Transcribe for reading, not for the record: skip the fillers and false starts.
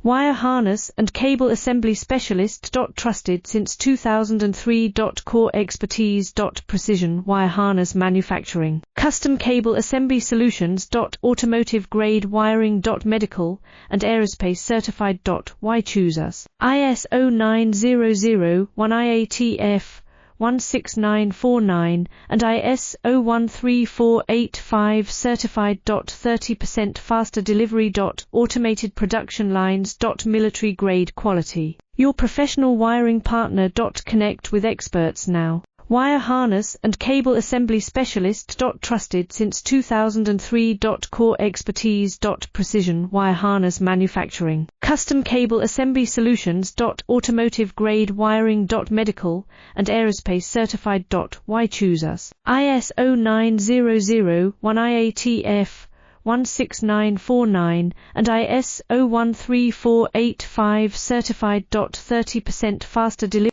Wire harness and cable assembly specialist. Trusted since 2003. Core expertise. Precision wire harness manufacturing. Custom cable assembly solutions. Automotive grade wiring. Medical and aerospace certified. Why choose us? ISO 9001 IATF 16949 and ISO 13485 certified. 30% faster delivery. Automated production lines. Military grade quality. Your professional wiring partner. Connect with experts now. Wire harness and cable assembly specialist. Trusted since 2003. Core expertise. Precision wire harness manufacturing. Custom cable assembly solutions. Automotive grade wiring. Medical and aerospace certified. Why choose us? ISO 9001 IATF 16949 and ISO 13485 certified. 30% faster delivery.